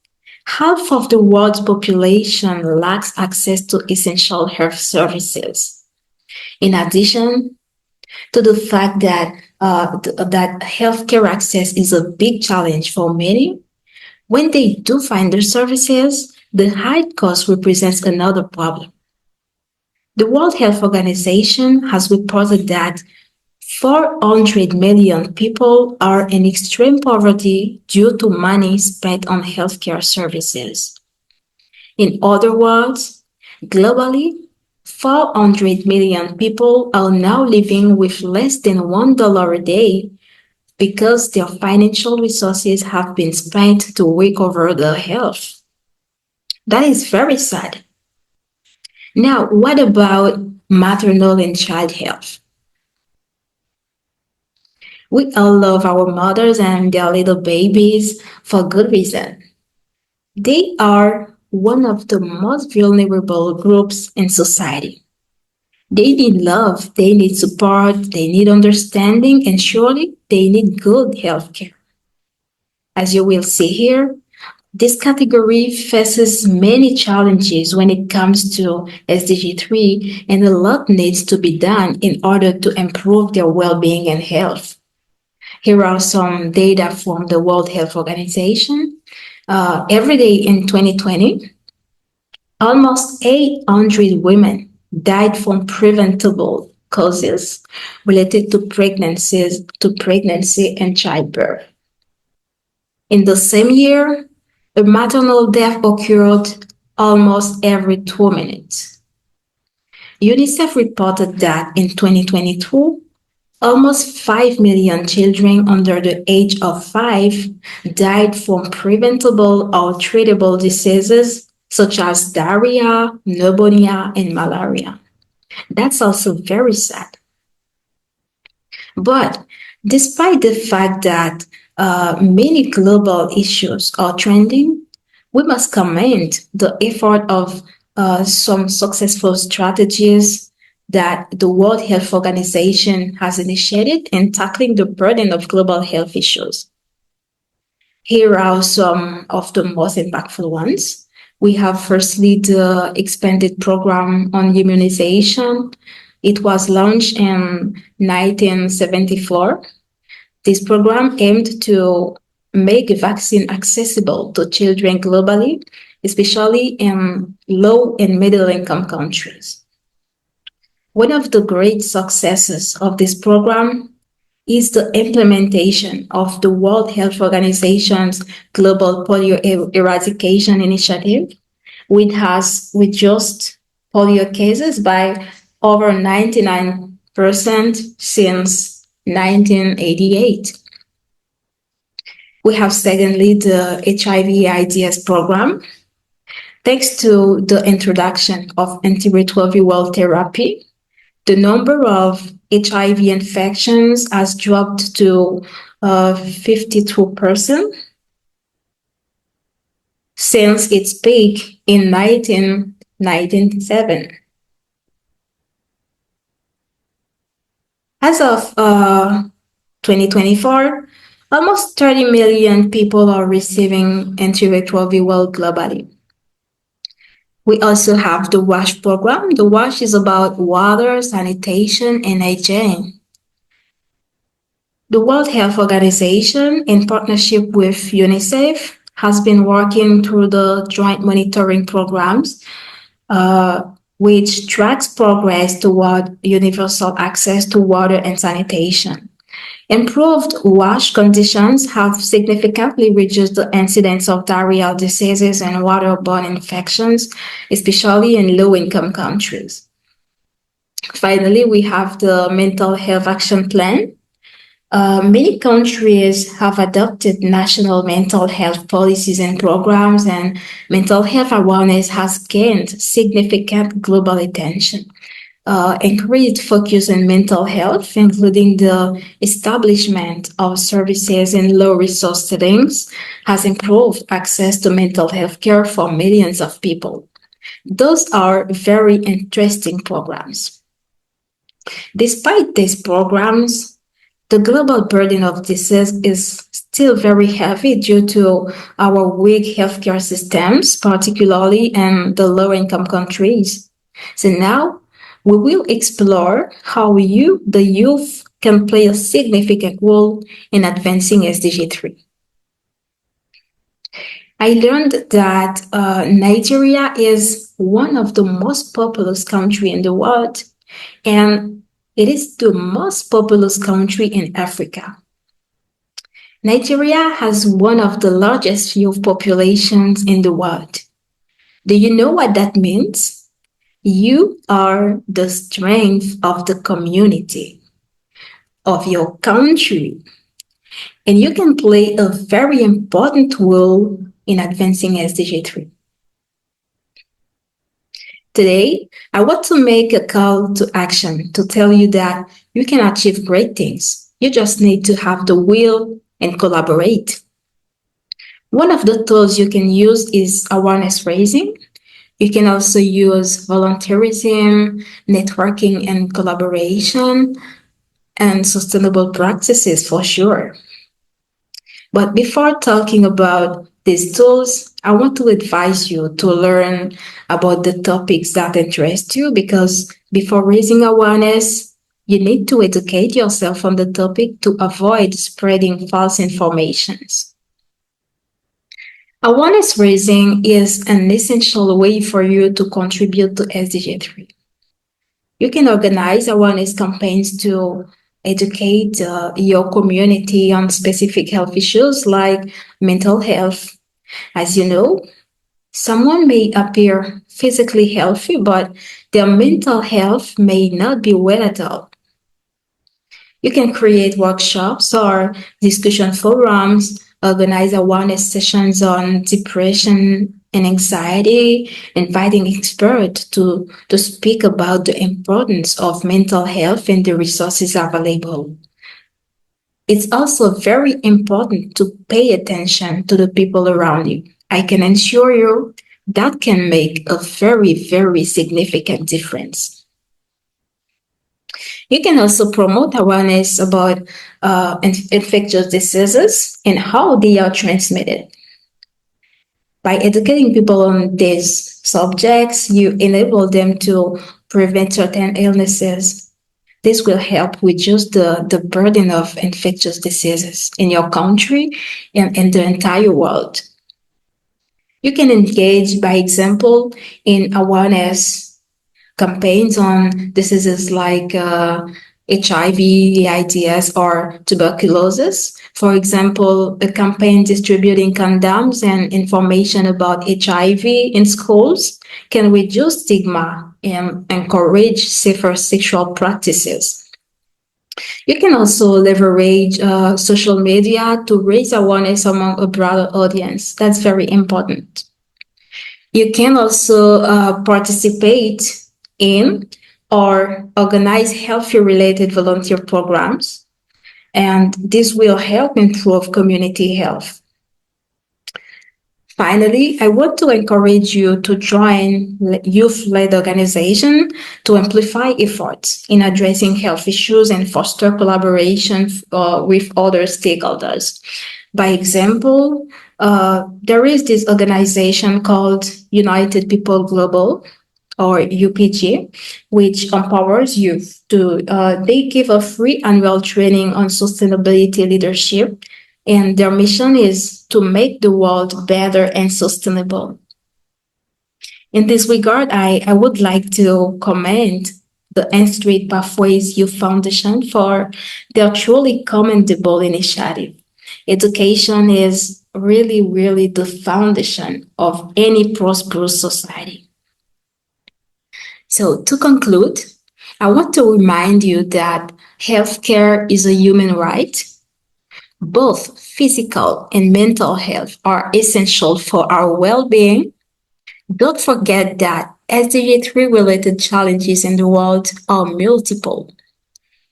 half of the world's population lacks access to essential health services. In addition to the fact that that healthcare access is a big challenge for many, when they do find their services, the high cost represents another problem. The World Health Organization has reported that 400 million people are in extreme poverty due to money spent on healthcare services. In other words, globally, 400 million people are now living with less than $1 a day because their financial resources have been spent to recover their health. That is very sad. Now, what about maternal and child health? We all love our mothers and their little babies for good reason. They are one of the most vulnerable groups in society. They need love, they need support, they need understanding, and surely they need good healthcare. As you will see here, this category faces many challenges when it comes to SDG 3, and a lot needs to be done in order to improve their well being and health. Here are some data from the World Health Organization. Every day in 2020, almost 800 women died from preventable causes related to pregnancy and childbirth. In the same year, a maternal death occurred almost every 2 minutes. UNICEF reported that in 2022, almost 5 million children under the age of 5 died from preventable or treatable diseases such as diarrhea, pneumonia, and malaria. That's also very sad. But despite the fact that many global issues are trending, we must commend the effort of some successful strategies that the World Health Organization has initiated in tackling the burden of global health issues. Here are some of the most impactful ones. We have firstly the expanded program on immunization. It was launched in 1974. This program aimed to make vaccine accessible to children globally, especially in low and middle income countries. One of the great successes of this program is the implementation of the World Health Organization's Global Polio Eradication Initiative, which has reduced polio cases by over 99% since 1988. We have secondly the HIV/AIDS program. Thanks to the introduction of antiretroviral therapy, the number of HIV infections has dropped to 52% since its peak in 1997. As of 2024, almost 30 million people are receiving antiretroviral globally. We also have the WASH program. The WASH is about water, sanitation, and hygiene. The World Health Organization, in partnership with UNICEF, has been working through the joint monitoring programs, which tracks progress toward universal access to water and sanitation. Improved WASH conditions have significantly reduced the incidence of diarrheal diseases and waterborne infections, especially in low-income countries. Finally, we have the Mental Health Action Plan. Many countries have adopted national mental health policies and programs, and mental health awareness has gained significant global attention. Increased focus on mental health, including the establishment of services in low-resource settings, has improved access to mental health care for millions of people. Those are very interesting programs. Despite these programs, the global burden of disease is still very heavy due to our weak healthcare systems, particularly in the low-income countries. So now, we will explore how you, the youth, can play a significant role in advancing SDG 3. I learned that Nigeria is one of the most populous countries in the world, and it is the most populous country in Africa. Nigeria has one of the largest youth populations in the world. Do you know what that means? You are the strength of the community, of your country, and you can play a very important role in advancing SDG 3. Today, I want to make a call to action to tell you that you can achieve great things. You just need to have the will and collaborate. One of the tools you can use is awareness raising. You can also use volunteerism, networking and collaboration, and sustainable practices for sure. But before talking about these tools, I want to advise you to learn about the topics that interest you because before raising awareness, you need to educate yourself on the topic to avoid spreading false informations. Awareness raising is an essential way for you to contribute to SDG 3. You can organize awareness campaigns to educate your community on specific health issues like mental health. As you know, someone may appear physically healthy, but their mental health may not be well at all. You can create workshops or discussion forums, organize awareness sessions on depression and anxiety, inviting experts to speak about the importance of mental health and the resources available. It's also very important to pay attention to the people around you. I can assure you that can make a very, very significant difference. You can also promote awareness about infectious diseases and how they are transmitted. By educating people on these subjects, you enable them to prevent certain illnesses. This will help reduce the burden of infectious diseases in your country and in the entire world. You can engage, by example, in awareness campaigns on diseases like HIV, AIDS, or tuberculosis. For example, a campaign distributing condoms and information about HIV in schools can reduce stigma and encourage safer sexual practices. You can also leverage social media to raise awareness among a broader audience. That's very important. You can also participate in or organize healthy related volunteer programs, and this will help improve community health. Finally, I want to encourage you to join youth-led organizations to amplify efforts in addressing health issues and foster collaboration with other stakeholders. By example, there is this organization called United People Global, or UPG, which empowers youth to, they give a free annual training on sustainability leadership, and their mission is to make the world better and sustainable. In this regard, I would like to commend the N Street Pathways Youth Foundation for their truly commendable initiative. Education is really, really the foundation of any prosperous society. So, to conclude, I want to remind you that healthcare is a human right. Both physical and mental health are essential for our well being. Don't forget that SDG 3 related challenges in the world are multiple.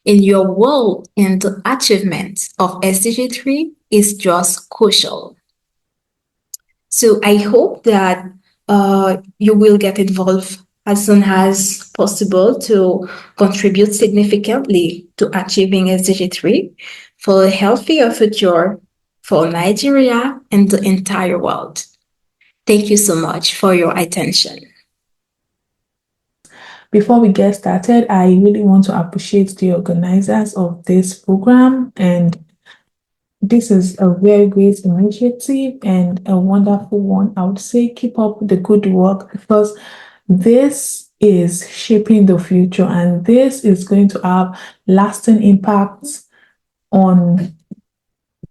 And your role in the achievement of SDG 3 is just crucial. So I hope that you will get involved as soon as possible to contribute significantly to achieving SDG 3 for a healthier future for Nigeria and the entire world. Thank you so much for your attention. Before we get started, I really want to appreciate the organizers of this program, and this is a very great initiative and a wonderful one. I would say keep up the good work because this is shaping the future and this is going to have lasting impacts on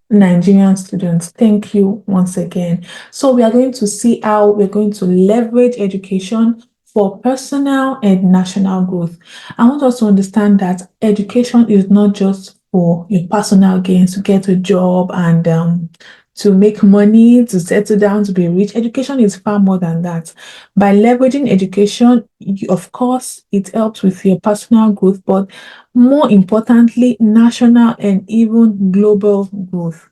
Nigerian students. Thank you once again. So we are going to see how we're going to leverage education for personal and national growth. I want us to understand that education is not just for your personal gains, to get a job and to make money, to settle down, to be rich. Education is far more than that. By leveraging education, of course, it helps with your personal growth, but more importantly, national and even global growth.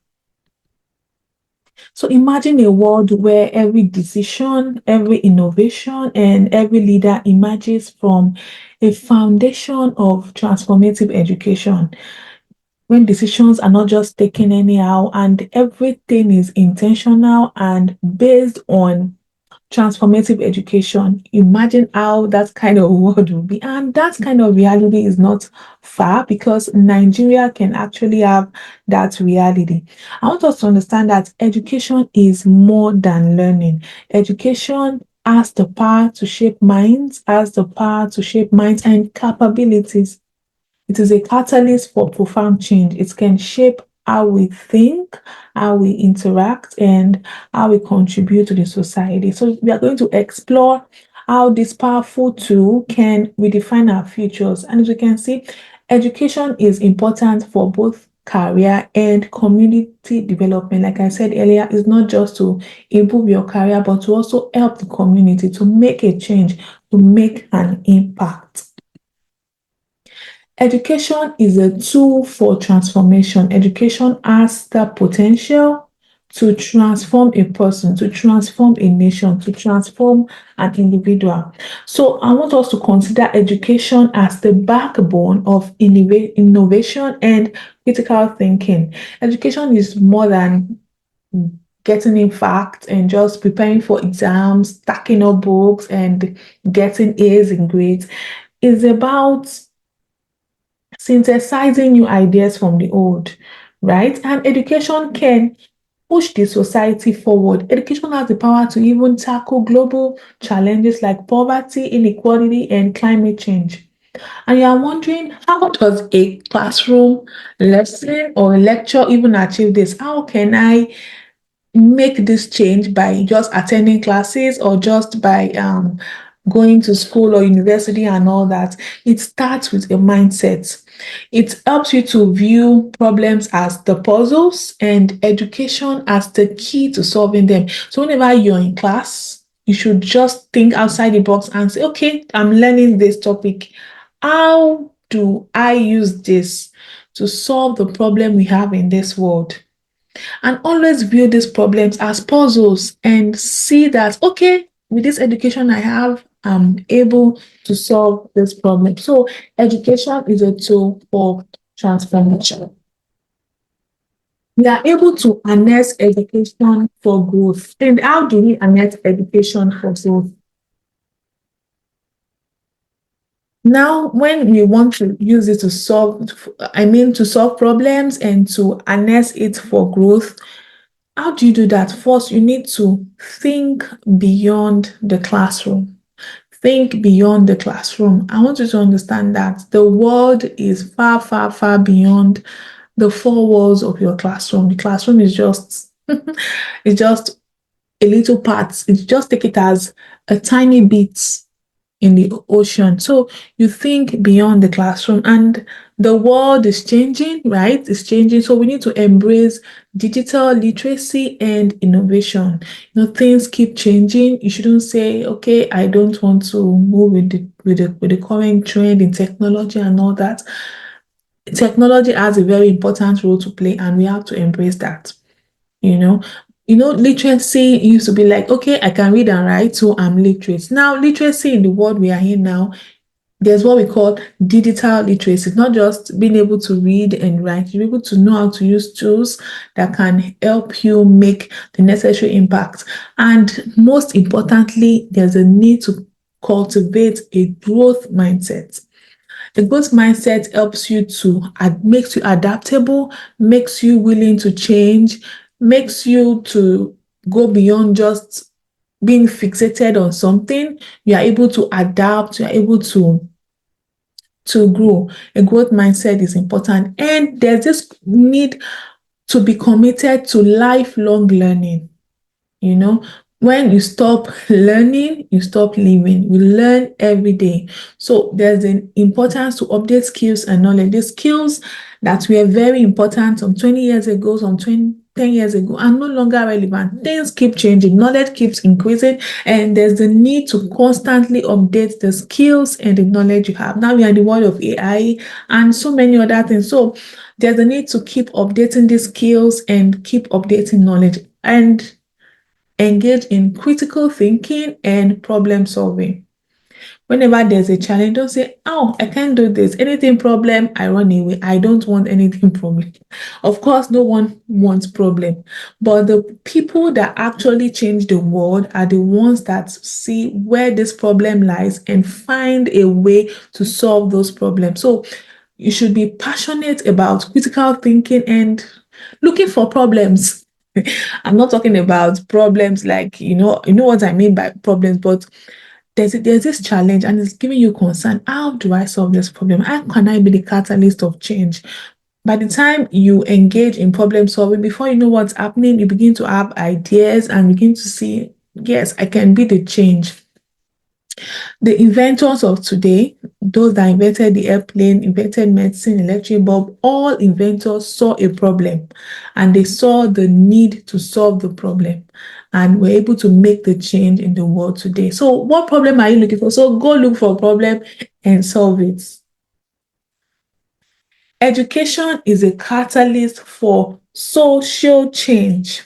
So imagine a world where every decision, every innovation, and every leader emerges from a foundation of transformative education, when decisions are not just taken anyhow and everything is intentional and based on transformative education. Imagine how that kind of world will be. And that kind of reality is not far because Nigeria can actually have that reality. I want us to understand that education is more than learning. Education has the power to shape minds, has the power to shape minds and capabilities. It is a catalyst for profound change. It can shape how we think, how we interact, and how we contribute to the society. So, we are going to explore how this powerful tool can redefine our futures. And as we can see, education is important for both career and community development. Like I said earlier, it's not just to improve your career, but to also help the community to make a change, to make an impact. Education is a tool for transformation. Education has the potential to transform a person, to transform a nation, to transform an individual. So I want us to consider education as the backbone of innovation and critical thinking. Education is more than getting in facts and just preparing for exams, stacking up books, and getting A's in grades. It's about synthesizing new ideas from the old, right? And education can push the society forward. Education has the power to even tackle global challenges like poverty, inequality, and climate change. And you are wondering, how does a classroom lesson or a lecture even achieve this? How can I make this change by just attending classes or just by going to school or university and all that? It starts with a mindset. It helps you to view problems as the puzzles and education as the key to solving them. So whenever you're in class, you should just think outside the box and say, okay, I'm learning this topic. How do I use this to solve the problem we have in this world? And always view these problems as puzzles and see that, okay, with this education I have, I'm able to solve this problem. So education is a tool for transformation. We are able to harness education for growth. And how do we harness education for growth? Now, when we want to use it to solve problems and to harness it for growth, how do you do that? First, you need to think beyond the classroom. Think beyond the classroom. I want you to understand that the world is far, far, far beyond the four walls of your classroom. The classroom is just it's just a little part. It's just take it as a tiny bit in the ocean. So you think beyond the classroom, and the world is changing, right? It's changing. So we need to embrace digital literacy and innovation. Things keep changing. You shouldn't say, okay, I don't want to move with the current trend in technology and all that. Technology has a very important role to play, and we have to embrace that. You know, literacy used to be like, okay, I can read and write, so I'm literate. Now, literacy in the world we are in now, there's what we call digital literacy. It's not just being able to read and write. You're able to know how to use tools that can help you make the necessary impact. And most importantly, there's a need to cultivate a growth mindset. The growth mindset helps you makes you adaptable, makes you willing to change, makes you to go beyond just being fixated on something. You are able to adapt, you are able to grow. A growth mindset is important. And there's this need to be committed to lifelong learning. When you stop learning, you stop living. We learn every day. So there's an importance to update skills and knowledge. The skills that were very important some 20 years ago, some 10 years ago are no longer relevant. Things keep changing, knowledge keeps increasing, and there's the need to constantly update the skills and the knowledge you have. Now we are in the world of AI and so many other things. So there's a need to keep updating these skills and keep updating knowledge. and engage in critical thinking and problem solving. Whenever there's a challenge, don't say, oh, I can't do this. Anything problem, I run away. I don't want anything problem. Of course, no one wants problem. But the people that actually change the world are the ones that see where this problem lies and find a way to solve those problems. So you should be passionate about critical thinking and looking for problems. I'm not talking about problems like, you know what I mean by problems, but there's this challenge and it's giving you concern. How do I solve this problem? How can I be the catalyst of change? By the time you engage in problem solving, before you know what's happening, you begin to have ideas and begin to see, yes, I can be the change. The inventors of today, those that invented the airplane, invented medicine, electric bulb, all inventors saw a problem and they saw the need to solve the problem and were able to make the change in the world today. So what problem are you looking for? So go look for a problem and solve it. Education is a catalyst for social change.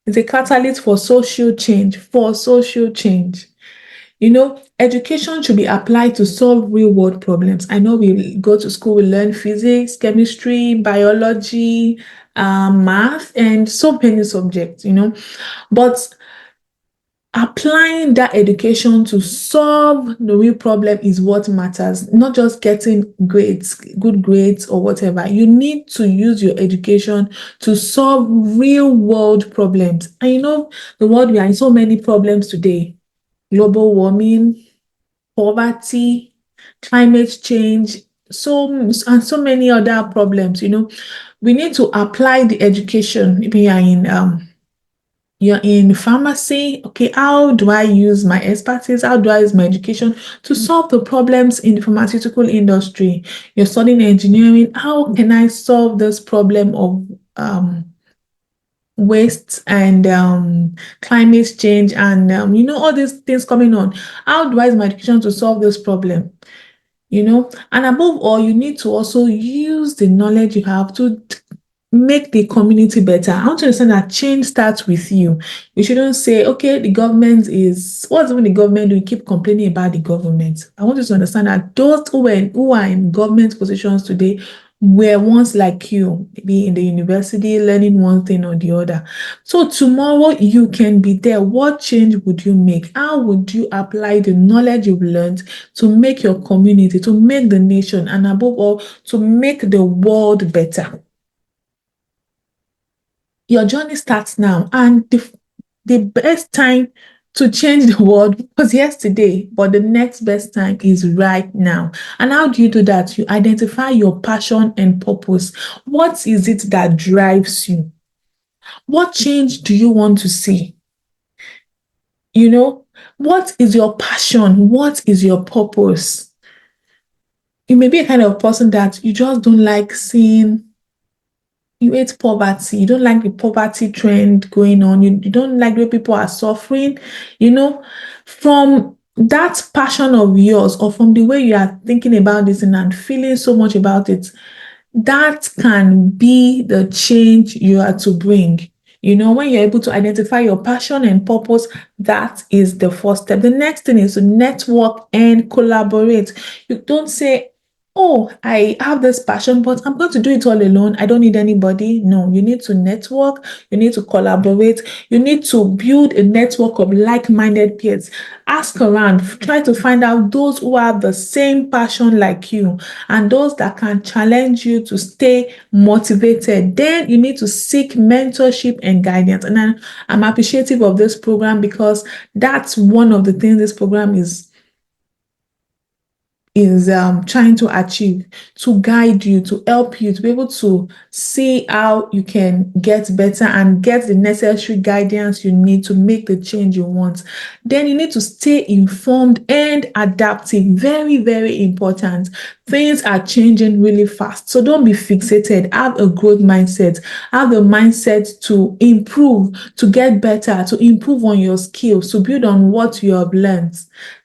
It's a catalyst for social change, Education should be applied to solve real world problems. I know we go to school, we learn physics, chemistry, biology, math, and so many subjects, but applying that education to solve the real problem is what matters, not just getting grades, good grades or whatever. You need to use your education to solve real world problems. And the world, we are in so many problems today. Global warming, poverty, climate change, and so many other problems. We need to apply the education. If you're in pharmacy, okay, how do I use my expertise? How do I use my education to solve the problems in the pharmaceutical industry? You're studying engineering, how can I solve this problem of waste and climate change and all these things coming on? How do I use my education to solve this problem? And above all, you need to also use the knowledge you have to make the community better. I want to understand that change starts with you. You shouldn't say, okay, what's even the government? We keep complaining about the government. I want you to understand that those who are in government positions today were once like you, maybe in the university, learning one thing or the other. So tomorrow you can be there. What change would you make? How would you apply the knowledge you've learned to make your community, to make the nation, and above all, to make the world better? Your journey starts now, and the best time to change the world was yesterday, but the next best time is right now. And how do you do that? You identify your passion and purpose. What is it that drives you? What change do you want to see? What is your passion? What is your purpose? You may be a kind of person that you just don't like seeing. You hate poverty. You don't like the poverty trend going on. You don't like the way people are suffering. From that passion of yours or from the way you are thinking about this and feeling so much about it, that can be the change you are to bring. When you're able to identify your passion and purpose, that is the first step. The next thing is to network and collaborate. You don't say, oh, I have this passion, but I'm going to do it all alone. I don't need anybody. No, you need to network. You need to collaborate. You need to build a network of like-minded peers. Ask around. Try to find out those who have the same passion like you and those that can challenge you to stay motivated. Then you need to seek mentorship and guidance. And I'm appreciative of this program because that's one of the things this program is trying to achieve, to guide you, to help you to be able to see how you can get better and get the necessary guidance you need to make the change you want. Then you need to stay informed and adaptive. Very, very important. Things are changing really fast. So don't be fixated. Have a growth mindset. Have the mindset to improve, to get better, to improve on your skills, to build on what you have learned.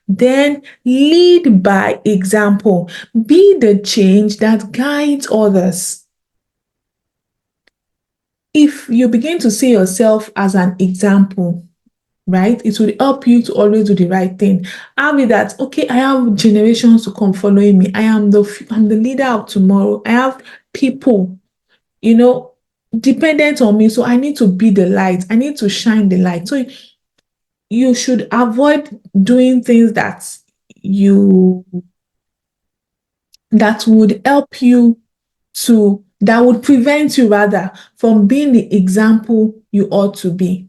Then lead by example. Be the change that guides others. if you begin to see yourself as an example, right, it will help you to always do the right thing. I'll be that, okay, I have generations to come following me. I'm the leader of tomorrow. I have people, dependent on me. So I need to be the light. I need to shine the light. So you should avoid doing things that would help you that would prevent you rather from being the example you ought to be.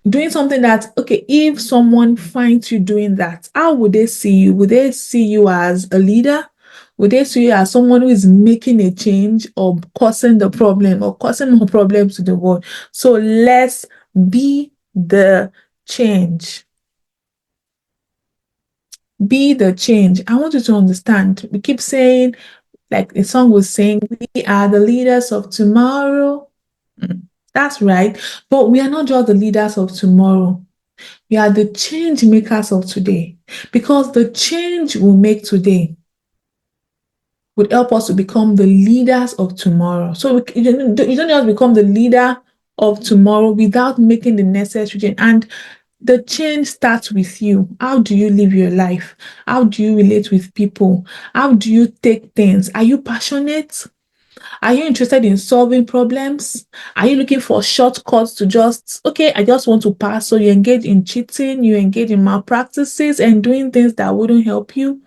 Doing something that, okay, if someone finds you doing that, how would they see you? Would they see you as a leader? Would they see you as someone who is making a change or causing the problem or causing more problems to the world? So let's be the change. Be the change. I want you to understand. We keep saying, like the song was saying, we are the leaders of tomorrow. That's right. But we are not just the leaders of tomorrow. We are the change makers of today. Because the change we make today would help us to become the leaders of tomorrow. So you don't just become the leader of tomorrow without making the necessary change. And the change starts with you. How do you live your life? How do you relate with people? How do you take things? Are you passionate? Are you interested in solving problems? Are you looking for shortcuts to I just want to pass? So you engage in cheating, you engage in malpractices and doing things that wouldn't help you.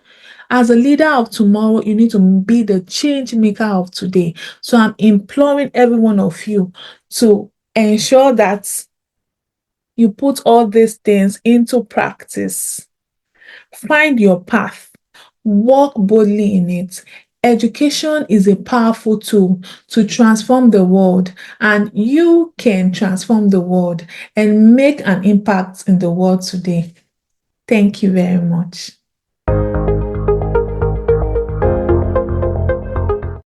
As a leader of tomorrow, you need to be the change maker of today. So I'm imploring every one of you to ensure that you put all these things into practice. Find your path. Walk boldly in it. Education is a powerful tool to transform the world, and you can transform the world and make an impact in the world today. Thank you very much.